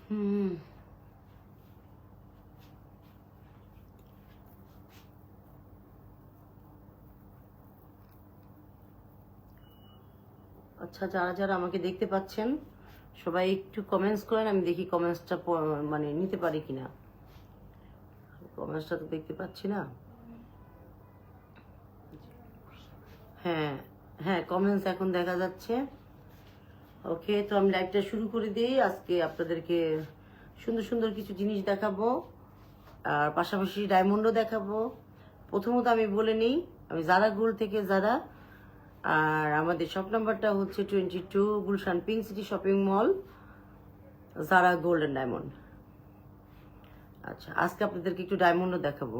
হুম, আচ্ছা, যারা যারা আমাকে দেখতে পাচ্ছেন সবাই একটু কমেন্টস করেন, আমি দেখি কমেন্টসটা মানে নিতে পারি কিনা। কমেন্টসটা তো দেখতে পাচ্ছি না। হ্যাঁ, হ্যাঁ, কমেন্টস এখন দেখা যাচ্ছে। ওকে, তো আমি লাইভটা শুরু করে দিই। আজকে আপনাদেরকে সুন্দর সুন্দর কিছু জিনিস দেখাবো, আর পাশাপাশি ডায়মন্ডও দেখাবো। প্রথমত আমি বলে নিই, আমি জারা গোল্ড থেকে যারা, আর আমাদের শপ নাম্বারটা হচ্ছে 22 Gulshan pink city shopping mall, Zara gold and diamond. আচ্ছা, আজকে আপনাদেরকে একটু ডায়মন্ডও দেখাবো।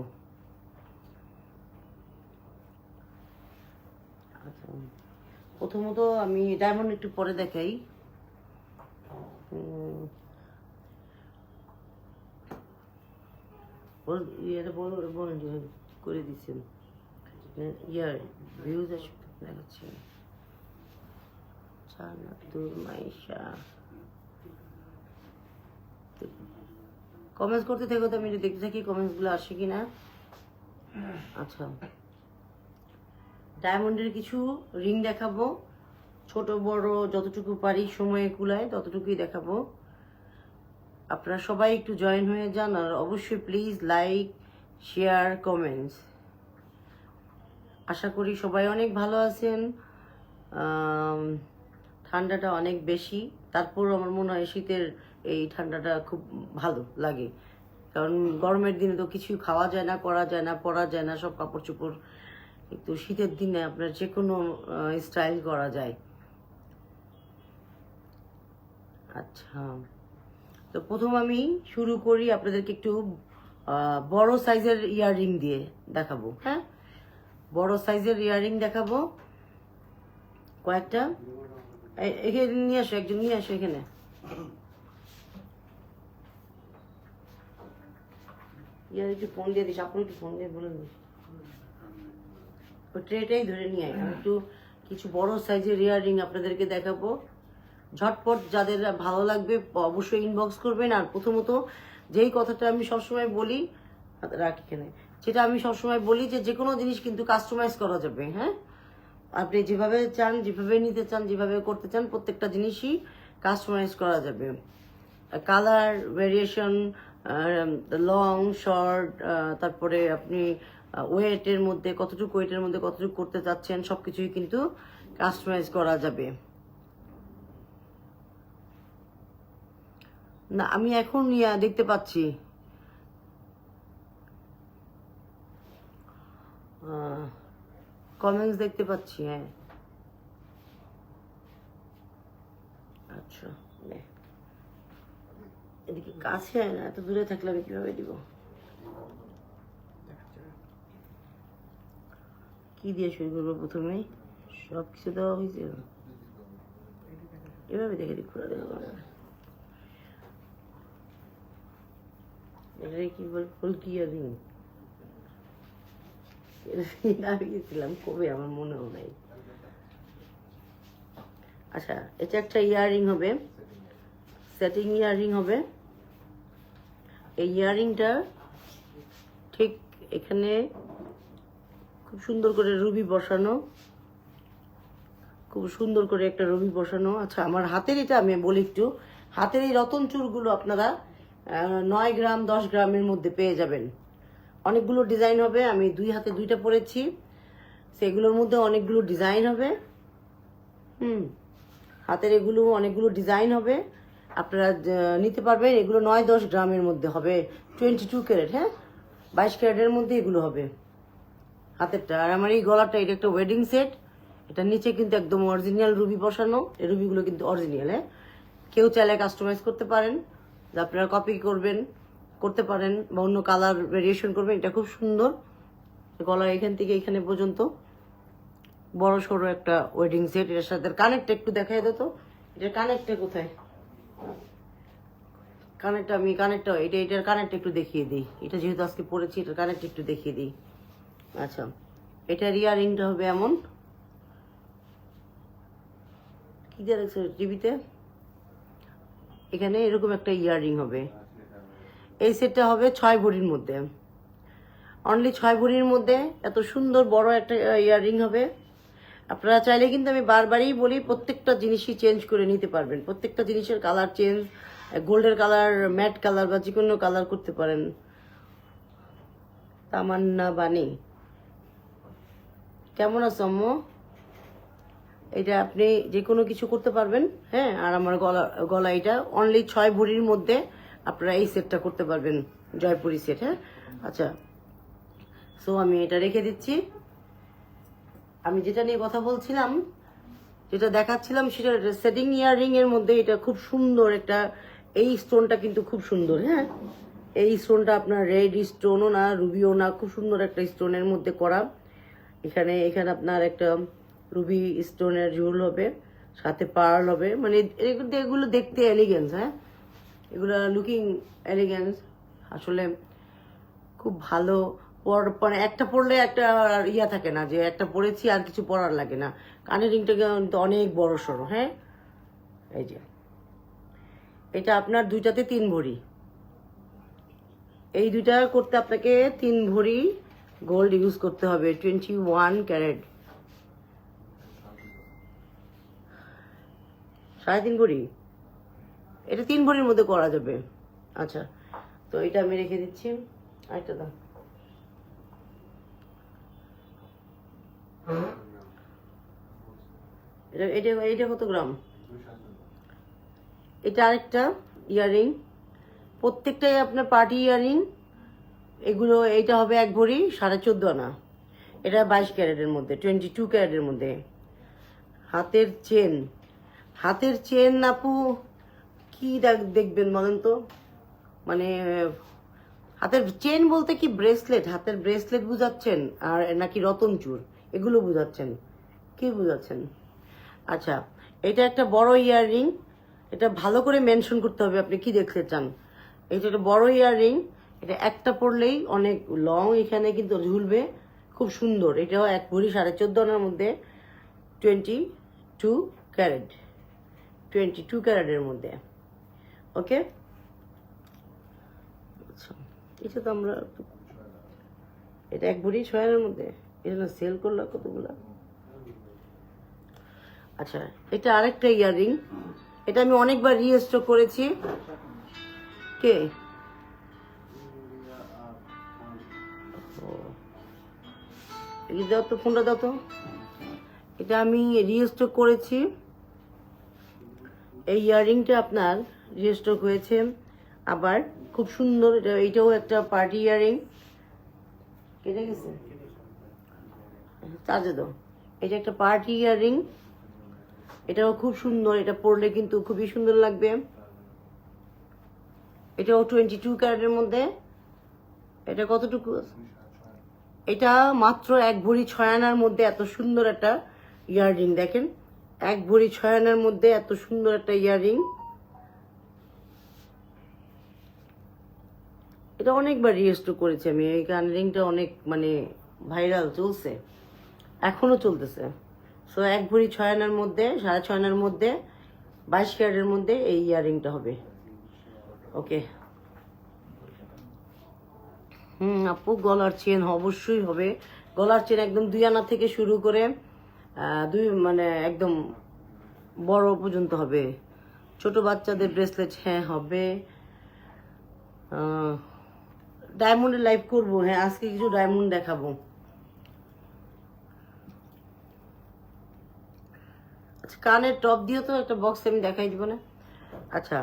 আচ্ছা, প্রথমত আমি ডায়মন্ড একটু পরে দেখাই। ইয়েটা বলেন যে করে দিচ্ছেন ইয়ার ভিউজ দেখাচ্ছে। মাইশা কমেন্টস করতে থাকো, তো আমি দেখতে থাকি কমেন্টসগুলো আসে কিনা। আচ্ছা, ডায়মন্ডের কিছু রিং দেখাবো, ছোট বড় যতটুকু পারি সময়ে কুলায় ততটুকুই দেখাবো। আপনারা সবাই একটু জয়েন হয়ে যান, আর অবশ্যই প্লিজ লাইক, শেয়ার, কমেন্টস। আশা করি সবাই অনেক ভালো আছেন। ঠান্ডাটা অনেক বেশি, তারপর আমার মনে হয় শীতের এই ঠান্ডাটা খুব ভালো লাগে, কারণ গরমের দিনে তো কিছু খাওয়া যায় না, করা যায় না, পরা যায় না, সব কাপড় চোপড়। কিন্তু শীতের দিনে আপনার যে কোনো স্টাইল করা যায়। আচ্ছা, তো প্রথম আমি শুরু করি, আপনাদেরকে একটু বড় সাইজের ইয়াররিং দিয়ে দেখাবো। হ্যাঁ, বড় সাইজের ইয়াররিং দেখাবো কয়েকটা। এখানে নিয়ে আসো, একজন নিয়ে আসো এখানে। ইয়ার একটু ফোন দিয়ে দিস, আপনি একটু ফোন দিয়ে বলে দিস ওই ট্রেটাই ধরে নিয়ে আয়। আমি একটু কিছু বড় সাইজের ইয়াররিং আপনাদেরকে দেখাবো। ঝটপট যাদের ভালো লাগবে অবশ্যই ইনবক্স করবেন। আর প্রথমত যেই কথাটা আমি সবসময় বলি, রাখ এখানে, যেটা আমি সবসময় বলি যে কোনো জিনিস কিন্তু কাস্টমাইজ করা যাবে। হ্যাঁ, আপনি যেভাবে চান, যেভাবে নিতে চান, যেভাবে করতে চান, প্রত্যেকটা জিনিসই কাস্টমাইজ করা যাবে। কালার ভেরিয়েশন, লং শর্ট, তারপরে আপনি ওয়েটের মধ্যে কতটুকু, ওয়েটের মধ্যে কতটুকু করতে চাচ্ছেন, সবকিছুই কিন্তু কাস্টমাইজ করা যাবে। না, আমি এখন দেখতে পাচ্ছি কমেন্টস দেখতে পাচ্ছি। হ্যাঁ, আচ্ছা, এদিকে কাছে না, এত দূরে থাকলে আমি কিভাবে দিব? কি দিয়ে শুরু করবো প্রথমে? সব কিছু দেওয়া হয়েছে, এভাবে দেখে দিই, খোলা দেবো। এটা কি বল, ফুলকি ইয়ারিং আমি গেছিলাম কবে, আমার মনেও নাই। আচ্ছা, এটা একটা ইয়াররিং হবে, সেটিং ইয়াররিং হবে। এই ইয়াররিংটা ঠিক এখানে খুব সুন্দর করে রুবি বসানো, খুব সুন্দর করে একটা রুবি বসানো। আচ্ছা, আমার হাতের এটা আমি বলি একটু, হাতের এই রতন চুরগুলো আপনারা 9 গ্রাম 10 গ্রামের মধ্যে পেয়ে যাবেন। অনেকগুলো ডিজাইন হবে, আমি 2 হাতে 2টা পরেছি, সেগুলোর মধ্যে অনেকগুলো ডিজাইন হবে। হাতের এগুলো অনেকগুলো ডিজাইন হবে, আপনারা নিতে পারবেন। এগুলো 9-10 গ্রামের মধ্যে হবে, 22 ক্যারেট। হ্যাঁ, 22 ক্যারেটের মধ্যে এগুলো হবে হাতেরটা। আর আমার এই গলাটা, এটা একটা ওয়েডিং সেট, এটা নিচে কিন্তু একদম অরিজিনাল রুবি বসানো। এই রুবিগুলো কিন্তু অরিজিনাল। হ্যাঁ, কেউ চাইলে কাস্টমাইজ করতে পারেন, যা আপনারা কপি করতে পারেন, বা অন্য কালার ভেরিয়েশন করবেন। এটা খুব সুন্দর, গলা এখান থেকে এখানে পর্যন্ত বড় সড়ো একটা ওয়েডিং সেট। এটার সাথে কানেক্টটা একটু দেখাই দিত, এটার কানেক্টটা কোথায়? এটার কানেক্টটা একটু দেখিয়ে দিই। এটা যেহেতু আজকে পড়েছি, এটার কানেক্ট একটু দেখিয়ে দিই। আচ্ছা, এটার ইয়ারিংটা হবে এমন, কি দিয়ে রাখছে টিভিতে? এখানে এরকম একটা ইয়াররিং হবে। এই সেটটা হবে 6 ভরির মধ্যে, অনলি 6 ভরির মধ্যে এত সুন্দর বড় একটা ইয়াররিং হবে। আপনারা চাইলে কিন্তু আমি বারবারই বলি প্রত্যেকটা জিনিসই চেঞ্জ করে নিতে পারবেন, প্রত্যেকটা জিনিসের কালার চেঞ্জ, গোল্ডের কালার, ম্যাট কালার বা যে কোনো কালার করতে পারেন। তামান্না বানি, কেমন আছো আম্মু? এটা আপনি যে কোনো কিছু করতে পারবেন, হ্যাঁ। আর আমার গলা এটা অনলি 6 ভরির মধ্যে আপনারা এই সেটটা করতে পারবেন, জয়পুরি সেট, হ্যাঁ। আচ্ছা, সো আমি এটা রেখে দিচ্ছি। আমি যেটা নিয়ে কথা বলছিলাম, যেটা দেখাচ্ছিলাম, সেটা সেটিং ইয়াররিং এর মধ্যে এটা খুব সুন্দর একটা, এই স্টোনটা কিন্তু খুব সুন্দর, হ্যাঁ। এই স্টোনটা আপনার রেড স্টোনও না, রুবিও না, খুব সুন্দর একটা স্টোনের মধ্যে করা। এখানে আপনার একটা রুবি স্টোনের ঝুল হবে, সাথে পার্ল হবে, মানে এগুলো দেখতে এলিগেন্স, হ্যাঁ। এগুলো লুকিং এলিগেন্স, আসলে খুব ভালো। মানে একটা পরলে একটা ইয়া থাকে না যে একটা পরেছি আর কিছু পরার লাগে না। কানের রিংটা কিন্তু অনেক বড় সড়ো, হ্যাঁ। এই যে এটা আপনার দুইটাতে 3 ভরি, এই দুইটা করতে আপনাকে 3 ভরি গোল্ড ইউজ করতে হবে, 21 ক্যারেট, 3.5 ভরি। এটা 3 ভরির মধ্যে করা যাবে। আচ্ছা, তো এটা আমি রেখে দিচ্ছি। আরেকটা দাও। এটা কত গ্রাম? এটা আরেকটা ইয়াররিং, প্রত্যেকটাই আপনার পার্টি ইয়াররিং। এগুলো এইটা হবে 1 ভরি 14.5 আনা, এটা 22 ক্যারেটের মধ্যে, 22 ক্যারেটের মধ্যে। হাতের চেন আপু কি দেখবেন বলেন তো? মানে হাতের চেন বলতে কি ব্রেসলেট, হাতের ব্রেসলেট বুঝাচ্ছেন আর নাকি রতন চূড় এগুলো বুঝাচ্ছেন, কি বুঝাচ্ছেন? আচ্ছা, এটা একটা বড় ইয়াররিং, এটা ভালো করে মেনশন করতে হবে আপনি কি দেখতে চান। এটা একটা বড় ইয়াররিং, এটা একটা পরলেই অনেক লং, এখানে কিন্তু ঝুলবে, খুব সুন্দর। এটাও 1 ভরি 14.5 আনার মধ্যে, 22 ক্যারেট, 22 ক্যারেটের মধ্যে, ওকে। আচ্ছা, এটা তো আমরা, এটা 1 ভরি 6 আনার মধ্যে, এটা সেল করলো কতগুলা। আচ্ছা, এটা আরেকটা ইয়াররিং, এটা আমি অনেকবার রিস্টক করেছি। কে দাও তো, ফোনটা দাও তো। এটা আমি রিস্টক করেছি, এই ইয়াররিংটা আপনার রিস্টক হয়েছে আবার, খুব সুন্দর। এইটাও একটা পার্টি ইয়াররিং, কেটে গেছে, চার্জে দাও। এটা একটা পার্টি ইয়াররিং, এটাও খুব সুন্দর, এটা পরলে কিন্তু খুবই সুন্দর লাগবে। এটাও 22 ক্যারেটের মধ্যে। এটা কতটুকু? এটা মাত্র 1 ভরি 6 আনার মধ্যে এত সুন্দর একটা ইয়াররিং, দেখেন 1 ভরি 6 আনার মধ্যে এত সুন্দর একটা ইয়াররিং। এটা অনেকবার রিস্টোর করেছি আমি, এই ইয়াররিংটা অনেক মানে ভাইরাল চলছে, এখনো চলতেছে। সো 1 ভরি 6 আনার মধ্যে, 6.5 আনার মধ্যে, 22 ক্যারেটের মধ্যে এই ইয়াররিংটা হবে, ওকে। আপু গলার চেন অবশ্যই হবে, গলার চেন একদম 2 আনা থেকে শুরু করে মানে একদম বড় পর্যন্ত হবে। ছোট বাচ্চাদের ব্রেসলেট, হ্যাঁ হবে। ডায়মন্ডের লাইভ করবো, হ্যাঁ আজকে কিছু ডায়মন্ড দেখাবো। আচ্ছা, কানের টপ দিও তো একটা বক্স, আমি দেখাই দিব না। আচ্ছা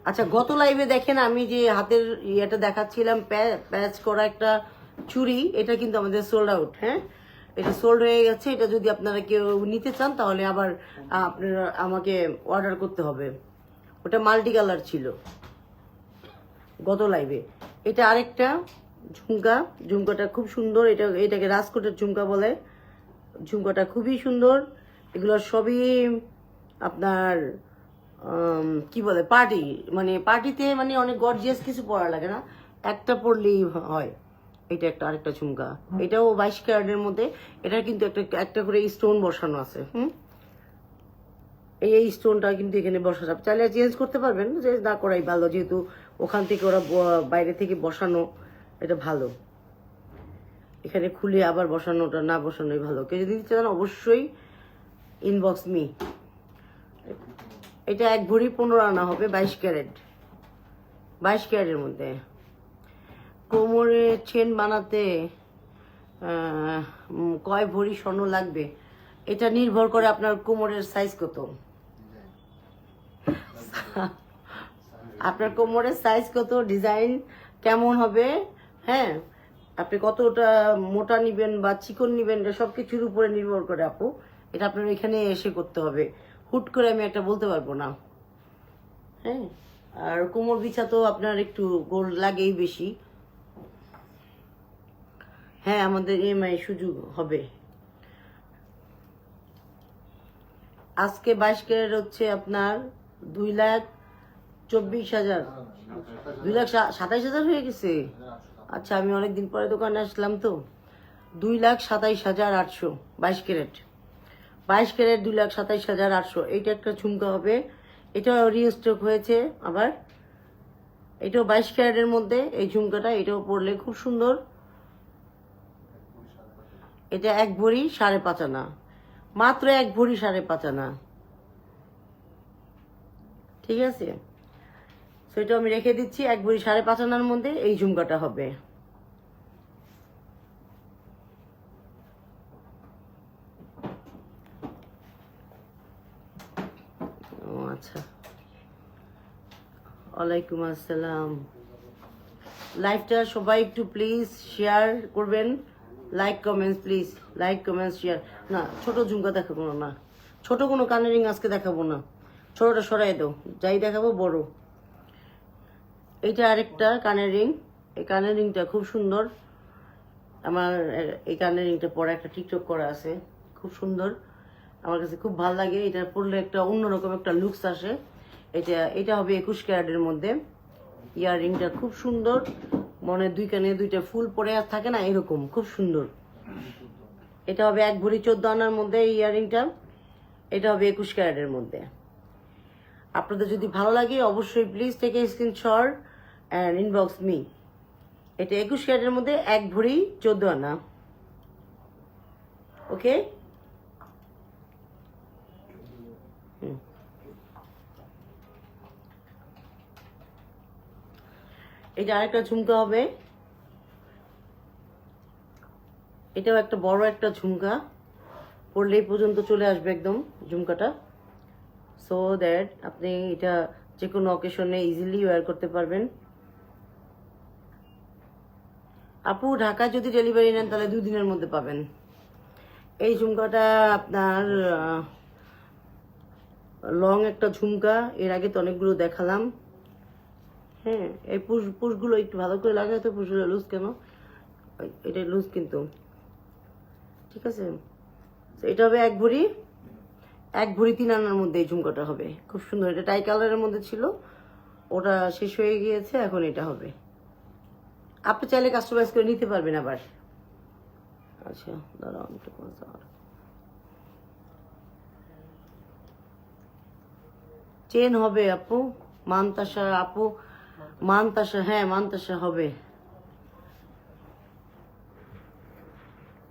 আচ্ছা, গত লাইভে দেখেন আমি যে হাতের ইয়েটা দেখাচ্ছিলাম, প্যাচ করা একটা চুড়ি, এটা কিন্তু আমাদের সোল্ড আউট, হ্যাঁ এটা সোল্ড হয়ে গেছে। এটা যদি আপনারা কেউ নিতে চান তাহলে আবার আপনারা আমাকে অর্ডার করতে হবে। ওটা মাল্টি কালার ছিল গত লাইভে। এটা আরেকটা ঝুমকাটা খুব সুন্দর, এটাকে রাজকোটের ঝুমকা বলে। ঝুমকাটা খুবই সুন্দর। এগুলো সবই আপনার কি বলে পার্টি, মানে পার্টিতে মানে অনেক গর্জিয়াস কিছু পরা লাগে না, একটা পরলেই হয়। এটা একটা আরেকটা ঝুমকা, এটাও 22 ক্যারেটের মধ্যে। এটা কিন্তু একটা করে স্টোন বসানো আছে। এই স্টোনটা কিন্তু এখানে বসা যাবে, চাইলে চেঞ্জ করতে পারবেন, যে না করাই ভালো, যেহেতু ওখান থেকে ওরা বাইরে থেকে বসানো, এটা ভালো। এখানে খুলে আবার বসানোটা না বসানোই ভালো। কেউ যদি দিতে চান অবশ্যই ইনবক্স মি। এটা 1 ভরি 15 আনা হবে, 22 ক্যারেট, 22 ক্যারেটের মধ্যে। কোমরে চেন বানাতে কয় ভরি স্বর্ণ লাগবে? এটা নির্ভর করে আপনার কোমরের সাইজ কত। আপনার কোমরের সাইজ কত, ডিজাইন কেমন হবে, হ্যাঁ, আপনি কতটা মোটা নিবেন বা চিকন নিবেন, এটা সব কিছুর উপরে নির্ভর করে আপু। এটা আপনার এখানে এসে করতে হবে, হুট করে আমি একটা বলতে পারবো না। হ্যাঁ, আর কোমর বিছা তো আপনার একটু গোল্ড লাগেই বেশি। হ্যাঁ, আমাদের EMI সুযোগ হবে। আজকে 22 ক্যারেট হচ্ছে আপনার 2,24,000, 2,27,000 হয়ে গেছে। আচ্ছা, আমি অনেকদিন পরে দোকানে আসলাম তো। 2,27,800, 22 ক্যারেট, 22 ক্যারেট 2,27,800। এইটা একটা ঝুমকা হবে, এটাও রিস্টক হয়েছে আবার। এটাও 22 ক্যারেটের মধ্যে এই ঝুমকাটা, এটাও পরলে খুব সুন্দর। এটা 1 ভরি 5.5 আনা, মাত্র 1 ভরি 5.5 আনা। ঠিক আছে, সেটা আমি রেখে দিচ্ছি। 1 ভরি 5.5 আনার মধ্যে এই ঝুমকাটা হবে। ও আচ্ছা, ওয়ালাইকুম আসসালাম। লাইভটা সবাই একটু প্লিজ শেয়ার করবেন, like comments please, like comments share. না, ছোট ঝুমকা দেখাবো না, ছোট কোনো কানের রিং আজকে দেখাবো না, ছোটটা সরাই দাও, যাই দেখাবো বড়। এইটা আরেকটা কানের রিং, এই কানের রিংটা খুব সুন্দর। আমার এই কানের রিংটা পরে একটা টিকটক করা আছে, খুব সুন্দর, আমার কাছে খুব ভালো লাগে। এটা পরলে একটা অন্যরকম একটা লুকস আসে। এটা হবে 21 ক্যারেটের মধ্যে। ইয়ার রিংটা খুব সুন্দর, মনে 2 কানে 2টা ফুল পরে আর থাকে না, এরকম খুব সুন্দর। এটা হবে 1 ভরি 14 আনার মধ্যে এই ইয়াররিংটা। এটা হবে 21 ক্যারেটের মধ্যে। আপনাদের যদি ভালো লাগে অবশ্যই please take a screenshot and inbox me. এটা 21 ক্যারেটের মধ্যে 1 ভরি 14 আনা। ওকে, এটা আরেকটা ঝুমকা হবে, এটাও একটা বড় একটা ঝুমকা, পরলেই পর্যন্ত চলে আসবে একদম ঝুমকাটা, সো দ্যাট আপনি এটা যে কোনো অকেশনে ইজিলি ওয়্যার করতে পারবেন। আপু, ঢাকায় যদি ডেলিভারি নেন তাহলে 2 দিনের মধ্যে পাবেন। এই ঝুমকাটা আপনার লং একটা ঝুমকা, এর আগে তো অনেকগুলো দেখালাম। হ্যাঁ, এই পুশগুলো একটু ভালো করে লাগাই তো, পুশগুলো লুজ কেন, এটা লুজ কিন্তু, ঠিক আছে। এটা হবে 1 ভরি 3 আনার মধ্যে এই ঝুমকাটা হবে, খুব সুন্দর। এটা টাই কালারের মধ্যে ছিল, ওটা শেষ হয়ে গিয়েছে, এখন এটা হবে। আপনি চাইলে কাস্টমাইজ করে নিতে পারবেন আবার। আচ্ছা, দাঁড়াও একটু, চেন হবে আপু, মানতাসা আপু, মানতাসা, হ্যাঁ মানতাসা হবে।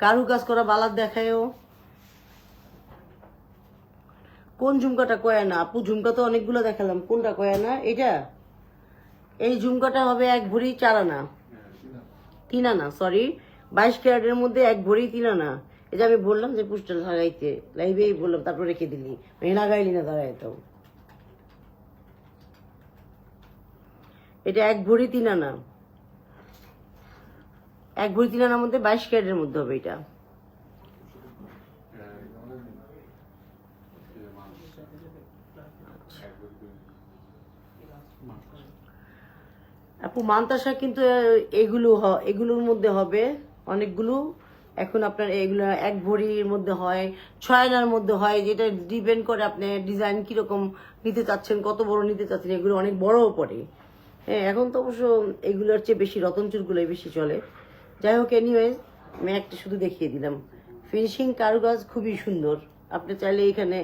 কারু কাজ করা বালার দেখায়ও। কোন ঝুমকাটা কয় না আপু? ঝুমকা তো অনেকগুলো দেখালাম, কোনটা কয় না? এটা, এই ঝুমকাটা হবে 1 ভরি 4 আনা, 3 আনা, সরি, 22 ক্যারেটের মধ্যে 1 ভরি 3 আনা। এই যে আমি বললাম যে পুষ্টা লাগাইতে, লাইভেই বললাম, তারপর রেখে দিলি, লাগাইলি না, দাঁড়ায় তো। এটা 1 ভরি 3 আনা, 1 ভরি 3 আনার মধ্যে 22 ক্যারেটের মধ্যে হবে এটা। আপু, মানতাসা কিন্তু এগুলোর মধ্যে হবে অনেকগুলো। এখন আপনার এগুলো 1 ভরির মধ্যে হয়, 6 আনার মধ্যে হয়, যেটা ডিপেন্ড করে আপনি ডিজাইন কিরকম নিতে চাচ্ছেন, কত বড় নিতে চাচ্ছেন। এগুলো অনেক বড়ও পড়ে। হ্যাঁ, এখন তো অবশ্য এগুলোর চেয়ে বেশি রতন চুলগুলোই বেশি চলে। যাই হোক, এনিওয়েজ আমি একটা শুধু দেখিয়ে দিলাম। ফিনিশিং কারুকাজ খুবই সুন্দর, আপনি চাইলে এখানে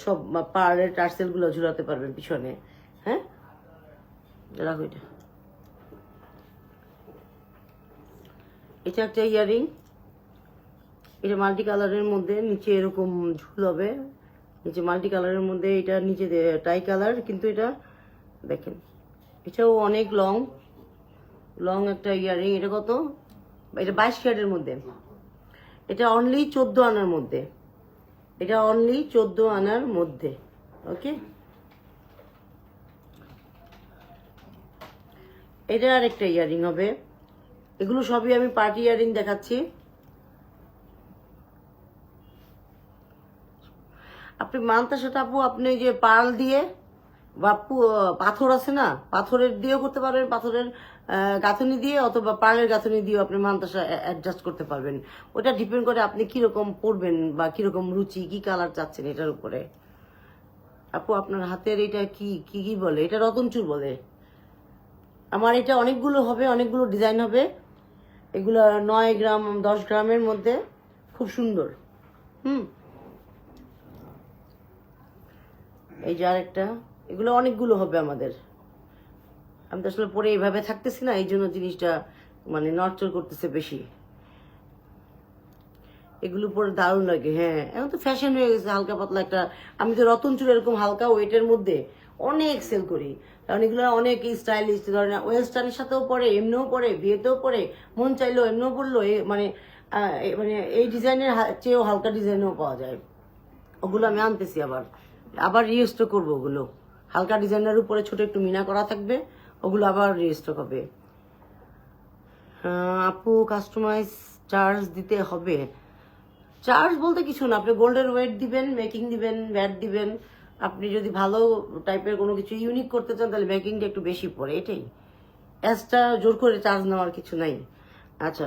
সব পাড়ের টার্সেলগুলো ঝুলাতে পারবেন পিছনে। হ্যাঁ, রাখো এটা। এটা একটা ইয়ারিং, এটা মাল্টি কালারের মধ্যে, নিচে এরকম ঝুল হবে, নিচে মাল্টি কালারের মধ্যে, এটা নিচে টাই কালার, কিন্তু এটা দেখেন এটাও অনেক লং একটা ইয়ারিং। এটা কত? এটা 22 ক্যারেটের মধ্যে, এটা অনলি 14 আনার মধ্যে, এটা অনলি 14 আনার মধ্যে। ওকে, এটা আরেকটা ইয়ারিং হবে। এগুলো সবই আমি পার্টি ইয়ারিং দেখাচ্ছি। আপনি মানতাসাটা আপু আপনি যে পার্ল দিয়ে বা পাথর আছে না, পাথরের দিয়েও করতে পারবেন, পাথরের গাঁথনি দিয়ে, অথবা পার্লের গাঁথনি দিয়েও আপনি মানতাসা অ্যাডজাস্ট করতে পারবেন। ওটা ডিপেন্ড করে আপনি কিরকম পরবেন বা কিরকম রুচি, কি কালার চাচ্ছেন এটার উপরে। আপু আপনার হাতের এটা কি কি কি বলে? এটা রতনচুর বলে। আমার এটা অনেকগুলো হবে, অনেকগুলো ডিজাইন হবে। এগুলো 9 গ্রাম 10 গ্রামের মধ্যে, খুব সুন্দর। এই যে আরেকটা, এগুলো অনেকগুলো হবে আমাদের। আমি তো আসলে পরে এইভাবে থাকতেছি না, এই জন্য জিনিসটা মানে নড়চড় করতেছে বেশি। এগুলো পরে দারুণ লাগে। হ্যাঁ, এখন তো ফ্যাশন হয়ে গেছে হালকা পাতলা একটা। আমি তো রতনচুর এরকম হালকা ওয়েটের মধ্যে অনেক সেল করি, কারণ এগুলো অনেক স্টাইলিশ, ধরেন ওয়েস্টার্নের সাথেও পরে, এমনিও পরে, বিয়েতেও পরে, মন চাইলেও এমনিও পরলো। মানে মানে এই ডিজাইনের চেয়েও হালকা ডিজাইনও পাওয়া যায়। ওগুলো আমি আনতেছি, আবার রিস্টক করবো। ওগুলো হালকা ডিজাইনের উপরে ছোট একটু মিনা করা থাকবে, ওগুলো আবার রিস্টক হবে। আপু কাস্টমাইজ চার্জ দিতে হবে? চার্জ বলতে কিছু না, আপনি গোল্ডের ওয়েট দিবেন, মেকিং দিবেন, ব্যাট দিবেন। আপনি যদি ভালো টাইপের কোনো কিছু ইউনিক করতে চান তাহলে মেকিংটা একটু বেশি পড়ে, এটাই। এক্সট্রা জোর করে চার্জ নেওয়ার কিছু নাই। আচ্ছা,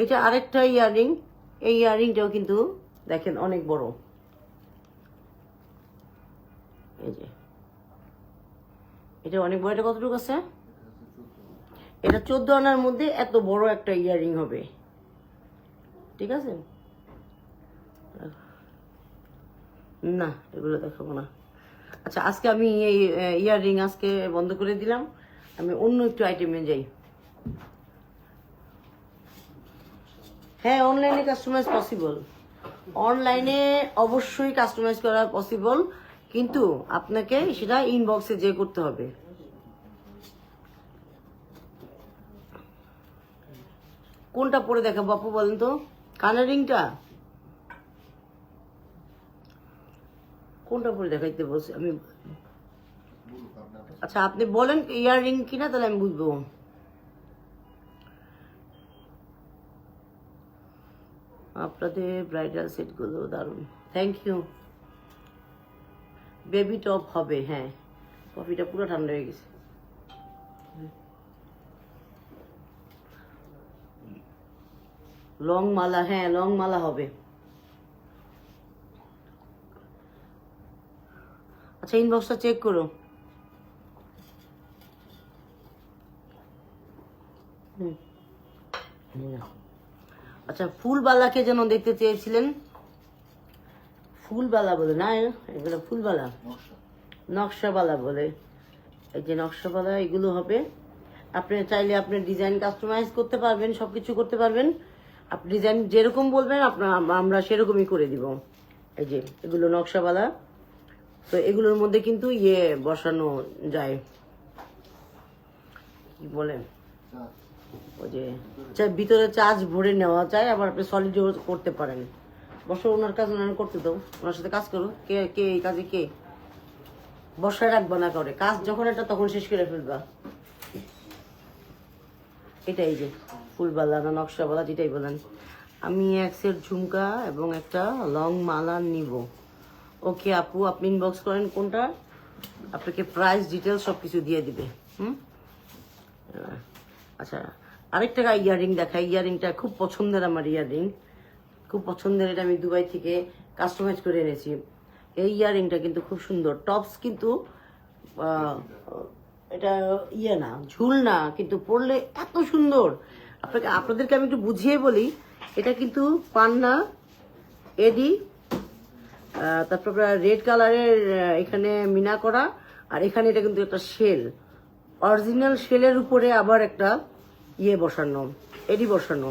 এটা আরেকটা ইয়ারিং। এই ইয়ারিংটাও কিন্তু দেখেন অনেক বড়। এই যে এটা অনেক বড়। এটা কতটুকু আছে? এটা 14 আনার মধ্যে এত বড় একটা ইয়ারিং হবে, ঠিক আছে? না, এগুলো দেখাবো না। আচ্ছা, আজকে আমি এই ইয়াররিং আজকে বন্ধ করে দিলাম, আমি অন্য একটু আইটেমে যাই। হ্যাঁ, অনলাইনে কাস্টমাইজ পসিবল, অনলাইনে অবশ্যই কাস্টমাইজ করা পসিবল, কিন্তু আপনাকে সেটা ইনবক্সে যে করতে হবে। কোনটা পরে দেখাবো আপু বলেন তো? কানের রিংটা কোনটা পরে দেখাইতে বলছি আমি? আচ্ছা, আপনি বলেন ইয়াররিং কিনা, তাহলে আমি বুঝবো। আপনাদের ব্রাইডাল সেটগুলো দারুণ, থ্যাংক ইউ। বেবি টপ হবে। হ্যাঁ, কফিটা পুরো ঠান্ডা হয়ে গেছে। লং মালা, হ্যাঁ লং মালা হবে। আচ্ছা, ইনবক্সটা চেক করো। আচ্ছা, ফুলবালাকে যেন দেখতে চেয়েছিলেন, ফুলবালা বলে না, এগুলো ফুলবালা, নকশাবালা বলে। এই যে নকশাবালা, এগুলো হবে। আপনি চাইলে আপনি ডিজাইন কাস্টমাইজ করতে পারবেন, সবকিছু করতে পারবেন। আপনি ডিজাইন যেরকম বলবেন আমরা সেরকমই করে দিব। এই যে এগুলো নকশাবালা, তো এগুলোর মধ্যে কিন্তু ইয়ে বসানো যায়, কি বলেন, ওই যে ভিতরে চার্জ ভরে নেওয়া যায়, আবার আপনি সলিডও করতে পারেন। বসো, ওনার কাজ ওনার করতে দাও, ওনার সাথে কাজ করো। কে কে এই কাজে কে বসায় রাখবা না, করে কাজ যখন এটা তখন শেষ করে ফেলবা। এটাই যে ফুলবালা না নকশাবালা, যেটাই বলেন। আমি এক সেট ঝুমকা এবং একটা লং মালা নিব। ওকে আপু, আপনি ইনবক্স করেন কোনটা, আপনাকে প্রাইস ডিটেলস সব কিছু দিয়ে দিবে। আচ্ছা, আরেকটা ইয়াররিং দেখাই। ইয়াররিংটা খুব পছন্দের আমার, ইয়াররিং খুব পছন্দের। এটা আমি দুবাই থেকে কাস্টমাইজ করে এনেছি। এই ইয়াররিংটা কিন্তু খুব সুন্দর। টপস কিন্তু এটা ইয়ে না, ঝুল না, কিন্তু পরলে এত সুন্দর। আপনাদেরকে আমি একটু বুঝিয়ে বলি, এটা কিন্তু পান্না এডি তারপর রেড কালারের এখানে মিনা করা, আর এখানে এটা কিন্তু একটা শেল, অরিজিনাল শেলের উপরে আবার একটা ইয়ে বসানো, এডি বসানো,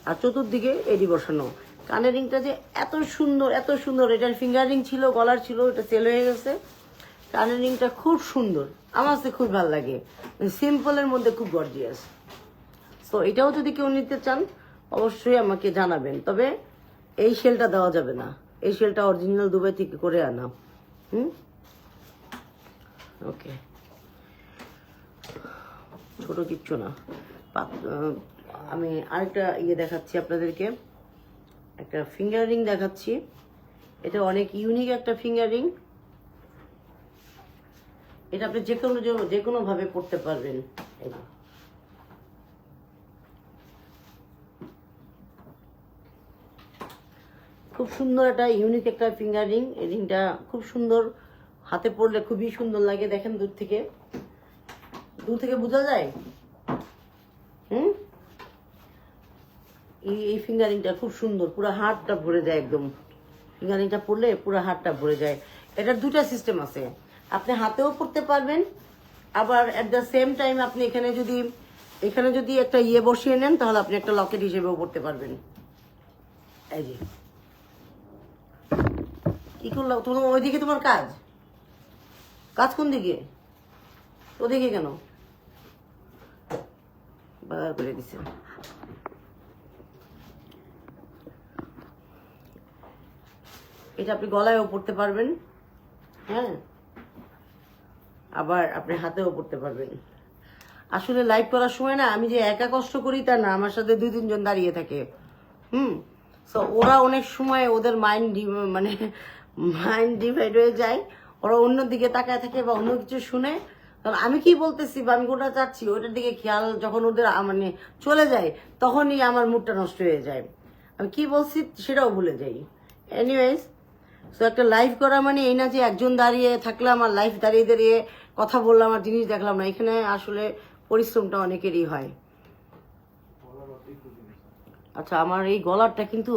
আর চতুর্দিকে এডি বসানো। কানের রিংটা যে এত সুন্দর এত সুন্দর, এটার ফিঙ্গার রিং ছিল, গলার ছিল, এটা সেল হয়ে গেছে। কানের রিংটা খুব সুন্দর, আমার কাছে খুব ভালো লাগে, সিম্পলের মধ্যে খুব গর্জিয়াস। তো এটাও যদি কেউ নিতে চান অবশ্যই আমাকে জানাবেন, তবে এই শেলটা দেওয়া যাবে না, এই শেলটা অরিজিনাল দুবাই থেকে করে আনা। ওকে, ছোট কিচ্ছু না। আমি আরেকটা ইয়ে দেখাচ্ছি আপনাদেরকে, একটা ফিঙ্গার রিং দেখাচ্ছি। এটা অনেক ইউনিক একটা ফিঙ্গার রিং, এটা আপনি যে কোনো ভাবে পড়তে পারবেন। এই যে খুব সুন্দর একটা ইউনিক একটা ফিঙ্গার রিং। এই রিংটা খুব সুন্দর, হাতে পরলে খুবই সুন্দর লাগে। দেখেন দূর থেকে বোঝা যায়। এই ফিঙ্গার রিংটা খুব সুন্দর, পুরো হাতটা ভরে যায় একদম। ফিঙ্গার রিংটা পরলে পুরো হাতটা ভরে যায়। এটার দুটা সিস্টেম আছে, আপনি হাতেও পরতে পারবেন, আবার অ্যাট দ্য সেম টাইম আপনি এখানে যদি একটা ইয়ে বসিয়ে নেন তাহলে আপনি একটা লকেট হিসেবেও পরতে পারবেন। এই যে কি করলাম, তোমার ওইদিকে তোমার কাজ কোন দিকে? ওদিকে কেন বার করে দিছে? এটা আপনি গলায়ও পরতে পারবেন, হ্যাঁ, আবার আপনি হাতেও পরতে পারবেন। আসলে লাইভ করার সময় না আমি যে একা কষ্ট করি তা না, আমার সাথে 2-3 জন দাঁড়িয়ে থাকে। তো ওরা অনেক সময় ওদের মাইন্ড ডিভাইড হয়ে যায়, ওরা অন্যদিকে তাকায় থাকে বা অন্য কিছু শুনে। কারণ আমি কি বলতেছি বা আমি কোনটা চাচ্ছি ওইটার দিকে খেয়াল যখন ওদের চলে যায়, তখনই আমার মুডটা নষ্ট হয়ে যায়, আমি কি বলছি সেটাও ভুলে যাই। এনিওয়েজ, তো একটা লাইভ করা মানে এই না যে একজন দাঁড়িয়ে থাকলাম আর লাইভ দাঁড়িয়ে কথা বললাম আর জিনিস দেখলাম না। এখানে আসলে পরিশ্রমটা অনেকেরই হয়। আচ্ছা, আমার এই গলারটা কিন্তু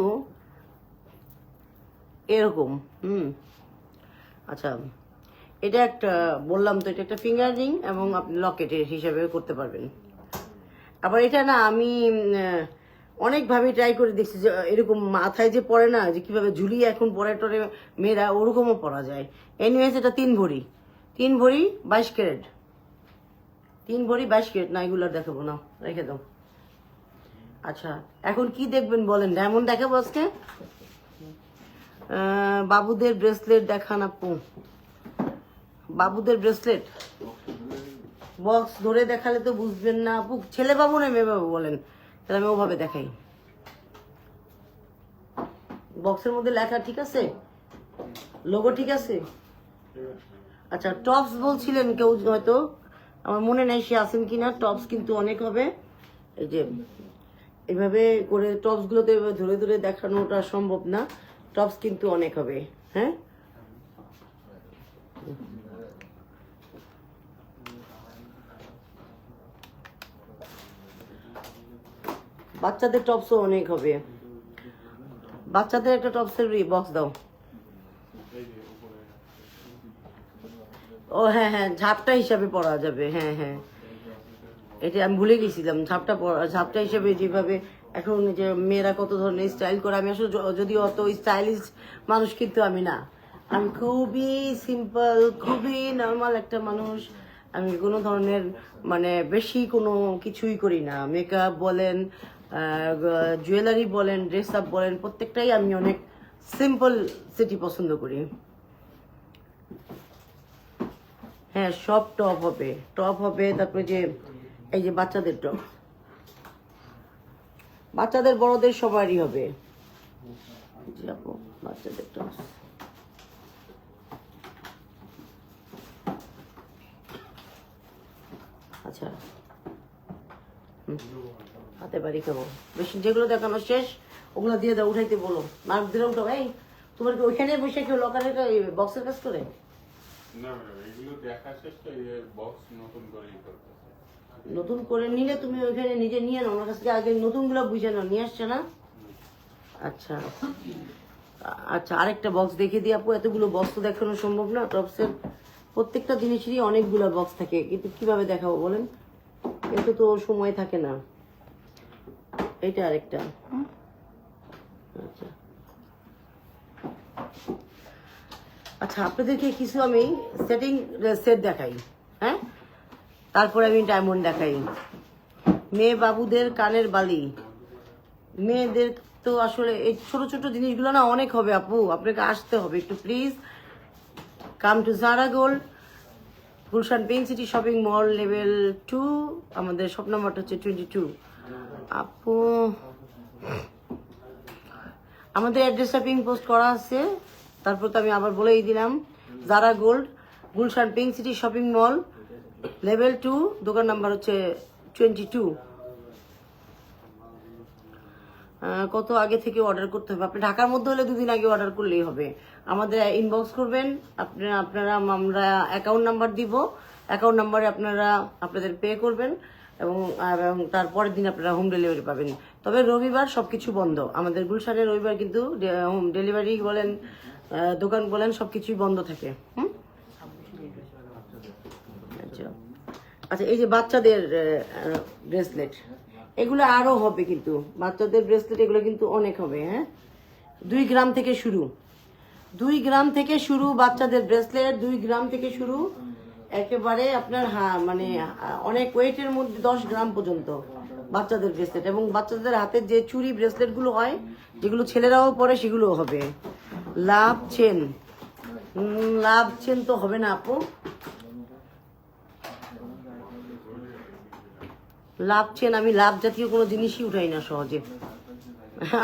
এরকম। আচ্ছা, এটা একটা বললাম তো, এটা একটা ফিঙ্গার রিং এবং আপনি লকেটের হিসাবে করতে পারবেন। আবার এটা না আমি অনেকভাবে ট্রাই করে দেখছি যে এরকম মাথায় যে পড়ে না, যে কিভাবে ঝুলিয়ে এখন পরে টরে মেয়েরা, ওরকমও পরা যায়। এনিওয়েজ, এটা 3 ভরি 22 ক্যারেট, 3 ভরি 22 ক্যারেট। না, এগুলো দেখাবো না, রেখে দাও। আচ্ছা, এখন কি দেখবেন বলেন? ডায়মন্ড দেখাবো আজকে। বাবুদের ব্রেসলেট দেখান আপু। বাবুদের ব্রেসলেট বক্স ধরে দেখালে তো বুঝবেন না আপু। ছেলে বাবু না মেয়ে বাবু বলেন, তাহলে আমি ওভাবে দেখাই। বক্সের মধ্যে লেখা ঠিক আছে, লোগো ঠিক আছে। আচ্ছা, টপস বলছিলেন কেউ, হয়তো আমার মনে নাই সে আছেন কিনা। টপস কিন্তু অনেক হবে। এই যে এভাবে করে টপস গুলোতে ধরে ধরে দেখানোটা সম্ভব না, টপস কিন্তু অনেক হবে। হ্যাঁ, বাচ্চাদের টপসও অনেক হবে। বাচ্চাদের একটা টপসের বক্স দাও। ও হ্যাঁ, ঝাপটা হিসাবে পরা যাবে। হ্যাঁ, এটা আমি ভুলে গেছিলাম। ঝাপটা হিসাবে যেভাবে এখন যে মেয়েরা কত ধরনের স্টাইল করে, আমি আসলে যদিও অত স্টাইলিশ মানুষ কিন্তু আমি না, আমি খুবই সিম্পল, খুবই নর্মাল একটা মানুষ। আমি কোনো ধরনের বেশি কোনো কিছুই করি না। মেকআপ বলেন, জুয়েলারি বলেন, ড্রেস আপ বলেন, প্রত্যেকটাই আমি অনেক সিম্পল সিটি পছন্দ করি। হ্যাঁ, সব টপ হবে। তারপরে যে এই যে বাচ্চাদের টপ, বাচ্চাদের বড়দের সবারই হবে। বাচ্চাদের টপ, আচ্ছা, হাতে বাড়ি খাবো বেশি। যেগুলো দেখানো শেষ ওগুলো দিয়ে দাও, উঠাইতে বলো। মার্ক দিলে উঠাও। এই তোমার কি ওইখানে বসে কেউ লকারের বক্সের কাজ করে? নতুন করে নিলে তুমি ওইখানে নিজে নিয়ে নাও, আমার কাছ থেকে আগে নতুন গুলো বুঝে নাও, নিয়ে আসছে না। আচ্ছা, আচ্ছা, আরেকটা বক্স দেখে দিই আপু, এতগুলো বক্স তো দেখানো সম্ভব না। টপসের প্রত্যেকটা জিনিসেরই অনেকগুলো বক্স থাকে, কিন্তু কিভাবে দেখাবো বলেন, এত তো সময় থাকে না। এটা আরেকটা। আচ্ছা আচ্ছা, আপনাদেরকে কিছু আমি সেটিং সেট দেখাই, হ্যাঁ, তারপরে আমি ডায়মন্ড দেখাই। মেয়ে বাবুদের কানের বালি, মেয়েদের তো আসলে এই ছোট ছোট জিনিসগুলো না অনেক হবে আপু, আপনাকে আসতে হবে একটু please. Come to Zara gold, Gulshan pink city shopping mall, level 2, আমাদের শপ নাম্বারটা হচ্ছে 22 আপু। আমাদের অ্যাড্রেসটা পিং পোস্ট করা আছে, তারপর তো আমি আবার বলেই দিলাম। Zara gold, Gulshan pink city shopping mall, level 2, দোকান নাম্বার হচ্ছে 22। কত আগে থেকে অর্ডার করতে হবে? আপনি ঢাকার মধ্যে হলে 2 দিন আগে অর্ডার করলেই হবে। আমাদের ইনবক্স করবেন, আপনারা আমরা অ্যাকাউন্ট নাম্বার দিব, অ্যাকাউন্ট নাম্বারে আপনারা আপনাদের পে করবেন এবং তারপরের দিন আপনারা হোম ডেলিভারি পাবেন। তবে রবিবার সবকিছু বন্ধ আমাদের গুলশানের, রবিবার কিন্তু হোম ডেলিভারি বলেন, দোকান বলেন, সবকিছুই বন্ধ থাকে। আচ্ছা, এই যে বাচ্চাদের ব্রেসলেট, এগুলো আরো হবে কিন্তু, বাচ্চাদের ব্রেসলেট এগুলো কিন্তু অনেক হবে। হ্যাঁ, 2 গ্রাম থেকে শুরু, 2 গ্রাম থেকে শুরু বাচ্চাদের ব্রেসলেট, 2 গ্রাম থেকে শুরু একেবারে আপনার মানে অনেক ওয়েটের মধ্যে 10 গ্রাম পর্যন্ত বাচ্চাদের ব্রেসলেট। এবং বাচ্চাদের হাতের যে চুড়ি ব্রেসলেট গুলো হয়, যেগুলো ছেলেরাও পরে, সেগুলো হবে। লাভ চেন, লাভ চেন তো হবে না আপু, লাভ চেন আমি লাভ জাতীয় কোনো জিনিসই উঠাই না সহজে।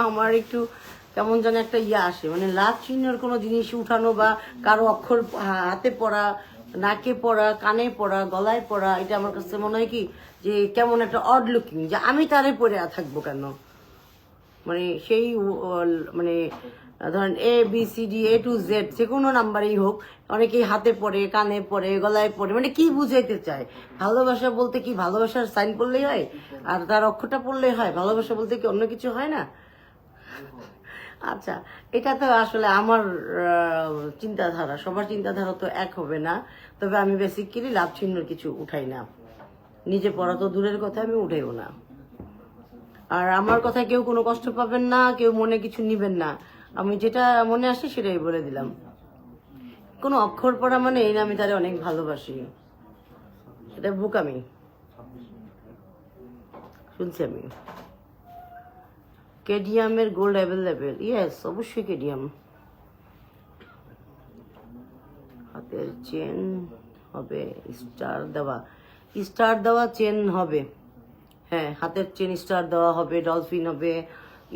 আমার একটু কেমন যেন একটা আসে, মানে লাভ চিহ্নের কোনো জিনিস উঠানো বা কারো অক্ষর হাতে পড়া, নাকে পড়া, কানে পড়া, গলায় পড়া, এটা আমার কাছে মনে হয় কি যে কেমন একটা অড লুকিং, যে আমি তারে পরে থাকবো কেন, মানে সেই মানে ধরেন ABCD A to Z যে কোনো নাম্বারেই হোক, অনেকেই হাতে পড়ে, কানে পড়ে, গলায় পড়ে, মানে কি বুঝাইতে চায়? ভালোবাসা বলতে কি ভালোবাসার সাইন করলেই হয় আর তার অক্ষরটা পড়লেই হয়? ভালোবাসা বলতে কি অন্য কিছু হয় না? আচ্ছা, এটা তো আসলে আমার চিন্তাধারা, সবার চিন্তাধারা তো এক হবে না। তবে আমি বেসিক্যালি লাভ চিহ্ন কিছু উঠাই না, নিজে পড়া তো দূরের কথা, আমি উঠাইও না। আর আমার কথা কেউ কোনো কষ্ট পাবেন না, কেউ মনে কিছু নিবেন না, আমি যেটা মনে আসে সেটাই বলে দিলাম। কোনো অক্ষর পড়া মানে এই না আমি তারে অনেক ভালোবাসি, এটা বোকামি শুনছি আমি। কেডিয়ামের গোল্ড অ্যাভেলেবেল, ইয়েস অবশ্যই কেডিয়াম। হাতের চেন হবে স্টার দেওয়া, স্টার দেওয়া চেন হবে, হ্যাঁ হাতের চেন স্টার দেওয়া হবে, ডলফিন হবে,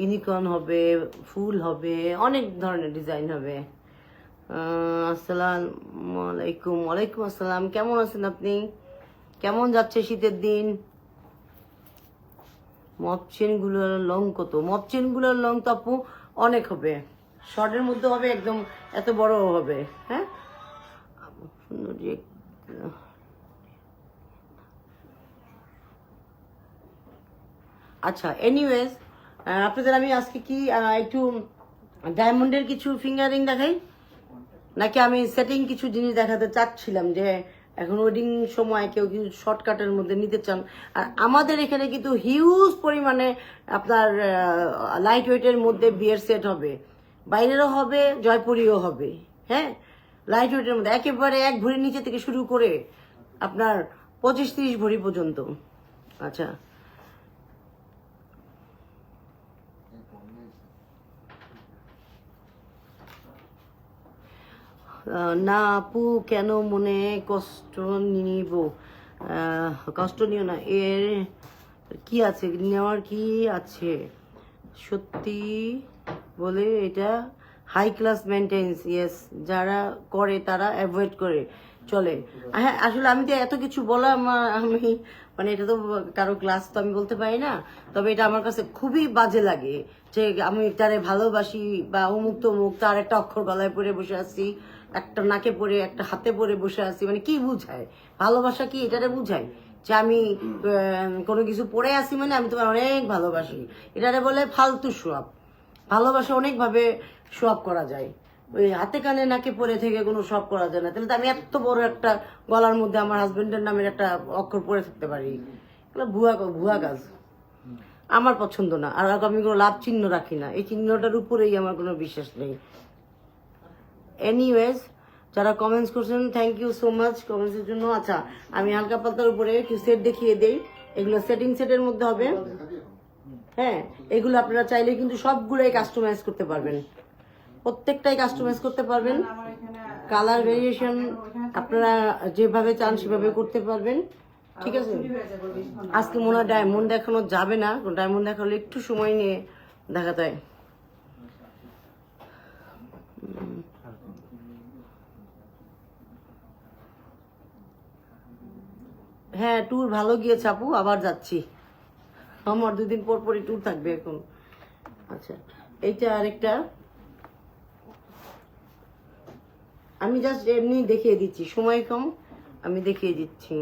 ইউনিকর্ন হবে, ফুল হবে, অনেক ধরনের ডিজাইন হবে। আসসালামু আলাইকুম। ওয়ালাইকুম আসসালাম, কেমন আছেন আপনি? কেমন যাচ্ছে শীতের দিন? মপ চেনগুলোর লং কত? মপ চেনগুলোর লং তো আপু অনেক হবে, শর্টের মধ্যে হবে, একদম এত বড় হবে। হ্যাঁ, আচ্ছা এনিওয়েজ, আপনাদের আমি আজকে কি একটু ডায়মন্ডের কিছু ফিঙ্গারিং দেখাই, নাকি আমি সেটিং কিছু জিনিস দেখাতে চাচ্ছিলাম, যে এখন ওয়েডিং সময় কেউ কিছু শর্টকাটের মধ্যে নিতে চান। আর আমাদের এখানে কিন্তু হিউজ পরিমাণে আপনার লাইট ওয়েটের মধ্যে বিয়ের সেট হবে, বাইরেরও হবে, জয়পুরিও হবে। হ্যাঁ, লাইট ওয়েটের মধ্যে একেবারে 1 ভরির নিচে থেকে শুরু করে আপনার 25-30 ভরি পর্যন্ত। আচ্ছা, না আপু, কেন মনে কষ্ট নিব? কষ্ট নিও না, এর কি আছে, নেওয়ার কি আছে? সত্যি বলে এটা হাই ক্লাস মেনটেন্স, ইয়েস, যারা করে তারা অ্যাভয়েড করে চলে। হ্যাঁ, আসলে আমি তো এত কিছু বলা আমি মানে এটা তো কারো ক্লাস তো আমি বলতে পারি না। তবে এটা আমার কাছে খুবই বাজে লাগে যে আমি তারে ভালোবাসি বা অমুক তমুক, তার একটা অক্ষর গলায় পরে বসে আছি, একটা নাকে পরে, একটা হাতে পরে বসে আছি, মানে কি বুঝায়? ভালোবাসা কি এটারে বুঝায় যে আমি কোনো কিছু পড়ে আসি মানে আমি তোমার অনেক ভালোবাসি? এটারে বলে ফালতু সোয়াব। ভালোবাসা অনেকভাবে শো আপ করা যায়। ওই হাতে কানে নাকে পরে থেকে কোনো শো আপ করা যায় না। তাহলে তো আমি এত বড় একটা গলার মধ্যে আমার হাজবেন্ডের নামের একটা অক্ষর পরে থাকতে পারি, এগুলো ভুয়া কাজ, আমার পছন্দ না। আর আমি কোনো লাভ চিহ্ন রাখি না, এই চিহ্নটার উপরেই আমার কোনো বিশ্বাস নেই। এনিওয়েজ, যারা কমেন্টস করছেন থ্যাংক ইউ সো মাচ কমেন্টসের জন্য। আচ্ছা, আমি হালকা পাতলার উপরে একটু সেট দেখিয়ে দেই। এগুলো সেটিং সেটের মধ্যে হবে। হ্যাঁ, এগুলো আপনারা চাইলে কিন্তু সবগুলোই কাস্টমাইজ করতে পারবেন, প্রত্যেকটাই কাস্টমাইজ করতে পারবেন। কালার ভেরিয়েশন আপনারা যেভাবে চান সেভাবে করতে পারবেন, ঠিক আছে। আজকে মনে হয় ডায়মন্ড দেখানো যাবে না, ডায়মন্ড দেখালে একটু সময় নিয়ে দেখাতে হয়। হ্যাঁ, ট্যুর ভালো গিয়েছে আপু, আবার যাচ্ছি। আমার 2 দিন পর পরই ট্যুর থাকবে এখন। আচ্ছা, এইটা আরেকটা, আমি জাস্ট এমনি দেখিয়ে দিচ্ছি, সময় কম, আমি দেখিয়ে দিচ্ছি।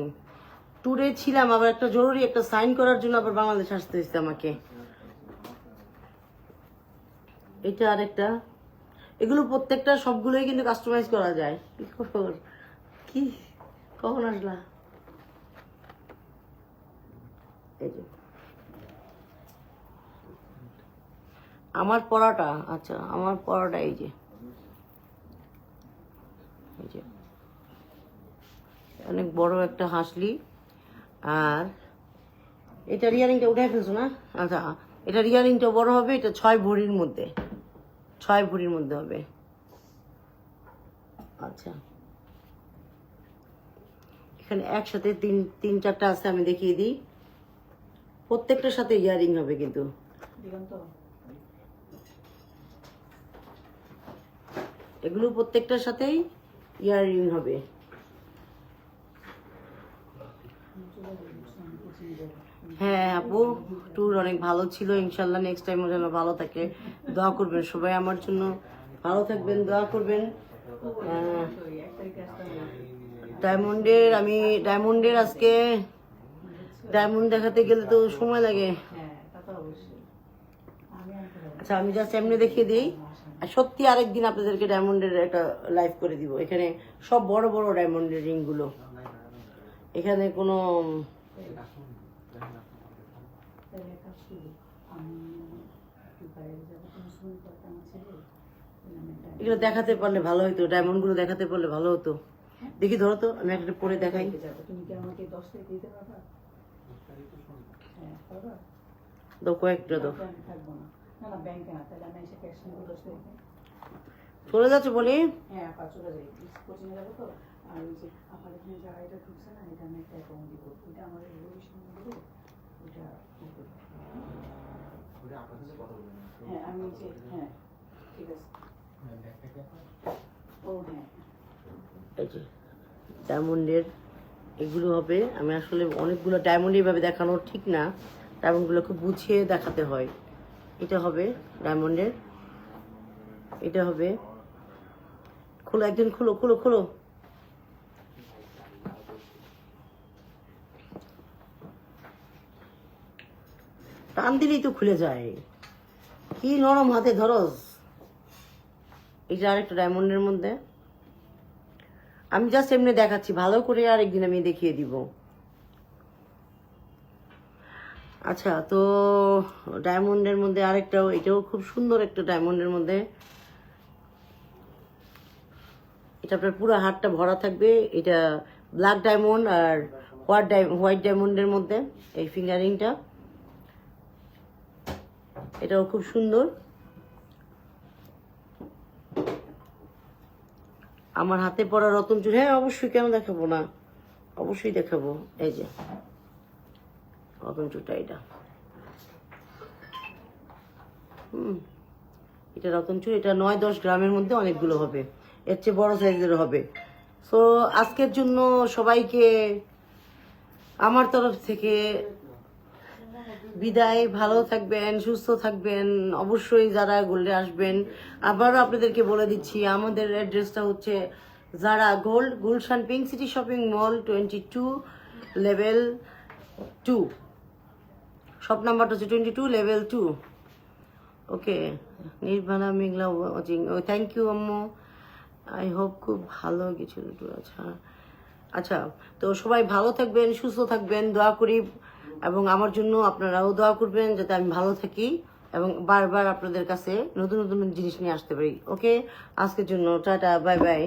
ট্যুরে ছিলাম, আবার একটা জরুরি একটা সাইন করার জন্য আবার বাংলাদেশ আসতে হয়েছে আমাকে। এটা আরেকটা, এগুলো প্রত্যেকটা সবগুলোই কিন্তু কাস্টমাইজ করা যায়। কি কখন আসলা? এই যে আমার পড়াটা, আচ্ছা আমার পড়াটা এই যে অনেক বড় একটা হাসলি। আর এটা রিয়ারিংটা উঠে ফেলছো না? আচ্ছা, এটা রিয়ারিংটা বড় হবে, এটা 6 ভরির মধ্যে, 6 ভরির মধ্যে হবে। আচ্ছা, এখানে একসাথে 3-4টা আছে, আমি দেখিয়ে দিই। প্রত্যেকটার সাথে ইয়ারিং হবে কিন্তু, এগুলো প্রত্যেকটার সাথেই ইয়ারিং হবে। হ্যাঁ আপু, ট্যুর অনেক ভালো ছিল, ইনশাল্লাহ নেক্সট টাইমও যেন ভালো থাকে। দোয়া করবেন সবাই আমার জন্য, ভালো থাকবেন, দোয়া করবেন। ডায়মন্ডের আজকে ডায়মন্ড দেখাতে গেলে তো সময় লাগে। আচ্ছা, আমি জাস্ট এমনি দেখিয়ে দিই। আর সত্যি আরেকদিন আপনাদেরকে ডায়মন্ডের একটা লাইভ করে দিব। এখানে সব বড় বড় ডায়মন্ডের রিংগুলো, এখানে কোনো এগুলো দেখাতে পারলে ভালো হতো, ডায়মন্ড গুলো দেখাতে পারলে ভালো হতো। দেখি ধরো তো, আমি একটা পরে দেখাই। দাও কয়েকটা দাও, চলে যাচ্ছে বলি। ডায়মন্ডের এগুলো হবে। আমি আসলে অনেকগুলো ডায়মন্ড এইভাবে দেখানো ঠিক না, ডায়মন্ডগুলোকে বুঝিয়ে দেখাতে হয়। এটা হবে ডায়মন্ডের, এটা হবে। খোলো, একদিন খোলো খোলো খোলো। টান দিলেই তো খুলে যায়, কি নরম হাতে ধরস। এটা আরেকটা ডায়মন্ডের মধ্যে, আমি জাস্ট এমনি দেখাচ্ছি, ভালো করে আরেকদিন আমি দেখিয়ে দিব। আচ্ছা, তো ডায়মন্ডের মধ্যে আরেকটাও, এটাও খুব সুন্দর একটা ডায়মন্ডের মধ্যে। এটা আপনার পুরো হাতটা ভরা থাকবে। এটা ব্ল্যাক ডায়মন্ড আর হোয়াইট ডায়মন্ডের মধ্যে এই ফিঙ্গারিংটা, এটাও খুব সুন্দর। আমার হাতে পড়া রতন চুড়ি, হ্যাঁ অবশ্যই, কেন দেখাবো না, অবশ্যই দেখাবো। এই যে রতন চুড়টা, এটা এটা রতন চুড়ি, এটা 9-10 গ্রামের মধ্যে অনেকগুলো হবে, এর চেয়ে বড় সাইজের হবে। সো আজকের জন্য সবাইকে আমার তরফ থেকে বিদায়। ভালো থাকবেন, সুস্থ থাকবেন। অবশ্যই যারা গোল্ডে আসবেন, আবারও আপনাদেরকে বলে দিচ্ছি, আমাদের অ্যাড্রেসটা হচ্ছে Zara gold, Gulshan pink city shopping mall 22 level 2, shop নাম্বারটা হচ্ছে 22 level 2। Okay, Nirbana Meghla watching. ও থ্যাংক ইউ আম্মু, আই হোপ খুব ভালো কিছু দুটো। আচ্ছা আচ্ছা, তো সবাই ভালো থাকবেন, সুস্থ থাকবেন, দোয়া করি, এবং আমার জন্য আপনারাও দোয়া করবেন যাতে আমি ভালো থাকি এবং বারবার আপনাদের কাছে নতুন নতুন জিনিস নিয়ে আসতে পারি। ওকে, আজকের জন্য টাটা, বাই বাই।